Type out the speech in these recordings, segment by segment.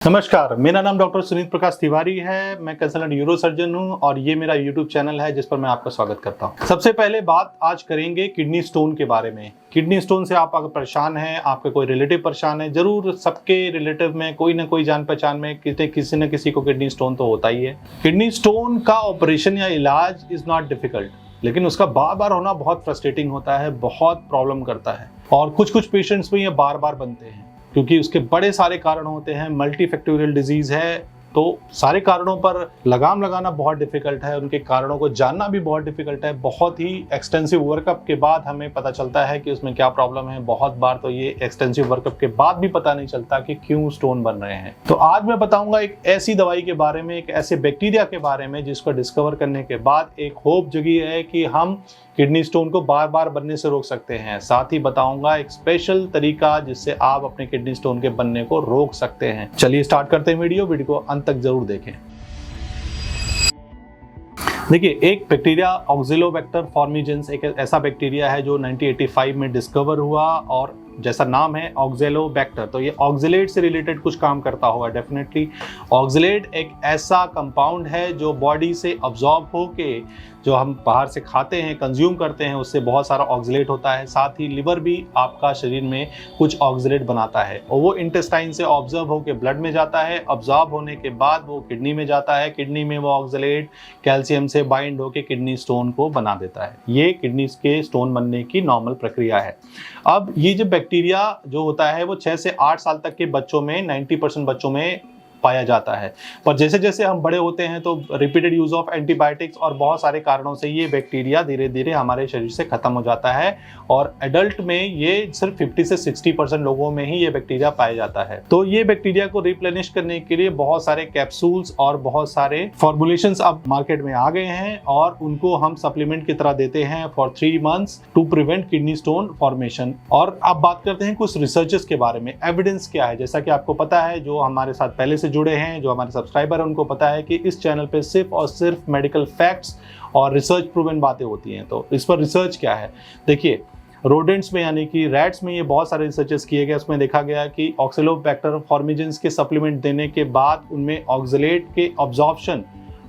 नमस्कार, मेरा नाम डॉक्टर सुनीत प्रकाश तिवारी है। मैं कंसल्टेंट यूरो सर्जन हूं और ये मेरा यूट्यूब चैनल है जिस पर मैं आपका स्वागत करता हूं। सबसे पहले बात आज करेंगे किडनी स्टोन के बारे में। किडनी स्टोन से आप अगर परेशान हैं, आपके कोई रिलेटिव परेशान है, जरूर सबके रिलेटिव में कोई ना कोई जान पहचान में किसी न किसी को किडनी स्टोन तो होता ही है। किडनी स्टोन का ऑपरेशन या इलाज इज नॉट डिफिकल्ट, लेकिन उसका बार बार होना बहुत फ्रस्ट्रेटिंग होता है, बहुत प्रॉब्लम करता है और कुछ पेशेंट्स में ये बार बार बनते हैं क्योंकि उसके बड़े सारे कारण होते हैं। मल्टी फैक्टोरियल डिजीज है तो सारे कारणों पर लगाम लगाना बहुत डिफिकल्ट है, उनके कारणों को जानना भी बहुत डिफिकल्ट है। बहुत ही एक्सटेंसिव वर्कअप के बाद हमें पता चलता है कि उसमें क्या प्रॉब्लम है। बहुत बार तो ये एक्सटेंसिव वर्कअप के बाद भी पता नहीं चलता कि क्यों स्टोन बन रहे हैं। तो आज मैं बताऊंगा एक ऐसी दवाई के बारे में, एक ऐसे बैक्टीरिया के बारे में जिसको डिस्कवर करने के बाद एक होप जगी है कि हम किडनी स्टोन को बार बार बनने से रोक सकते हैं। साथ ही बताऊंगा एक स्पेशल तरीका जिससे आप अपने किडनी स्टोन के बनने को रोक सकते हैं। चलिए स्टार्ट करते हैं वीडियो को अंत तक जरूर देखें। देखिए, एक बैक्टीरिया ऑक्सिलोबैक्टर फॉर्मिजेंस एक ऐसा बैक्टीरिया है जो 1985 में डिस्कवर हुआ और जैसा नाम है ऑक्सिलोबैक्टर, तो ये ऑक्सिलेट से रिलेटेड कुछ काम करता होगा डेफिनेटली। ऑक्सिलेट एक ऐसा कंपाउंड है जो बॉडी से अब्जॉर्ब होके, जो हम बाहर से खाते हैं, कंज्यूम करते हैं, उससे बहुत सारा ऑक्सिलेट होता है। साथ ही लिवर भी आपका शरीर में कुछ ऑक्सिलेट बनाता है और वो इंटेस्टाइन से ऑब्जर्व होकर ब्लड में जाता है। ऑब्जॉर्ब होने के बाद वो किडनी में जाता है। किडनी में वो ऑक्सिलेट कैल्शियम से बाइंड होकर किडनी स्टोन को बना देता है। ये किडनी के स्टोन बनने की नॉर्मल प्रक्रिया है। अब ये जो बैक्टीरिया जो होता है वो 6 से 8 साल तक के बच्चों में 90% बच्चों में पाया जाता है, पर जैसे जैसे हम बड़े होते हैं तो रिपीटेड यूज ऑफ एंटीबायोटिक्स और बहुत सारे कारणों से ये बैक्टीरिया धीरे धीरे हमारे शरीर से खत्म हो जाता है और एडल्ट में ये सिर्फ 50 से 60% लोगों में ही ये बैक्टीरिया पाया जाता है। तो ये बैक्टीरिया को रिप्लेनिश करने के लिए बहुत सारे कैप्सूल्स और बहुत सारे फॉर्मुलेशंस अब मार्केट में आ गए हैं और उनको हम सप्लीमेंट की तरह देते हैं for 3 months to prevent kidney stone formation. और अब बात करते हैं कुछ रिसर्चेस के बारे में। एविडेंस क्या है? जैसा कि आपको पता है, जो हमारे साथ पहले से जुड़े हैं, जो हमारे सब्सक्राइबर हैं, उनको पता है कि इस चैनल पे सिर्फ और सिर्फ मेडिकल फैक्ट्स और रिसर्च प्रूवन बातें होती हैं। तो इस पर रिसर्च क्या है? देखिए, रोडेंट्स में यानी कि रैट्स में ये बहुत सारे रिसर्चेस किए गए। उसमें देखा गया कि ऑक्सिलोबैक्टर फॉर्मिजेंस के सप्लीमेंट देने के बाद उनमें ऑक्सिलेट के ऑब्जॉर्प्शन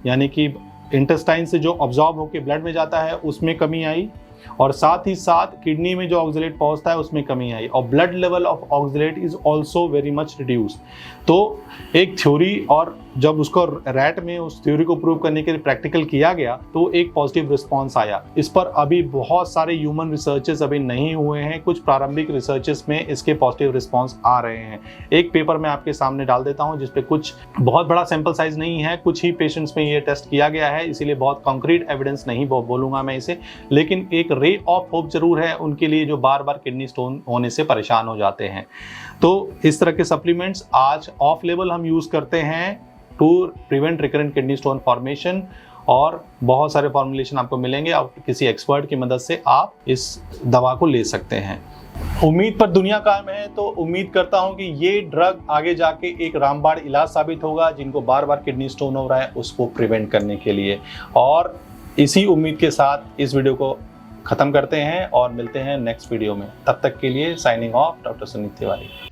यानी कि इंटेस्टाइन से जो ऑब्जॉर्ब होकर ब्लड में जाता है उसमें कमी आई और साथ ही साथ किडनी में जो ऑक्सिलेट पहुंचता है उसमें कमी आई और blood level of oxalate is also very much reduced. तो एक थ्योरी, और जब उसको रैट में उस थ्योरी को प्रूव करने के लिए प्रैक्टिकल किया गया तो एक पॉजिटिव रिस्पांस आया। इस पर अभी बहुत सारे ह्यूमन रिसर्चेस अभी नहीं हुए हैं, कुछ प्रारंभिक रिसर्चेस में इसके पॉजिटिव रिस्पांस आ रहे हैं। एक पेपर मैं आपके सामने डाल देता हूं जिसपे कुछ बहुत बड़ा सैंपल साइज नहीं है, कुछ ही पेशेंट्स में ये टेस्ट किया गया है, इसीलिए बहुत कॉन्क्रीट एविडेंस नहीं बोलूंगा मैं इसे, लेकिन एक रे ऑफ होप जरूर है उनके लिए जो बार बार किडनी स्टोन होने से परेशान हो जाते हैं। तो इस तरह के सप्लीमेंट्स आज ऑफ लेवल हम यूज करते हैं to prevent recurrent kidney stone formation और बहुत सारे फॉर्मुलेशन आपको मिलेंगे और किसी एक्सपर्ट की मदद से आप इस दवा को ले सकते हैं। उम्मीद पर दुनिया कायम है, तो उम्मीद करता हूं कि ये ड्रग आगे जाके एक रामबाण इलाज साबित होगा जिनको बार बार किडनी स्टोन हो रहा है उसको प्रिवेंट करने के लिए। और इसी उम्मीद के साथ इस वीडियो को खत्म करते हैं और मिलते हैं नेक्स्ट वीडियो में। तब तक के लिए signing off, doctor Sunit Tiwari.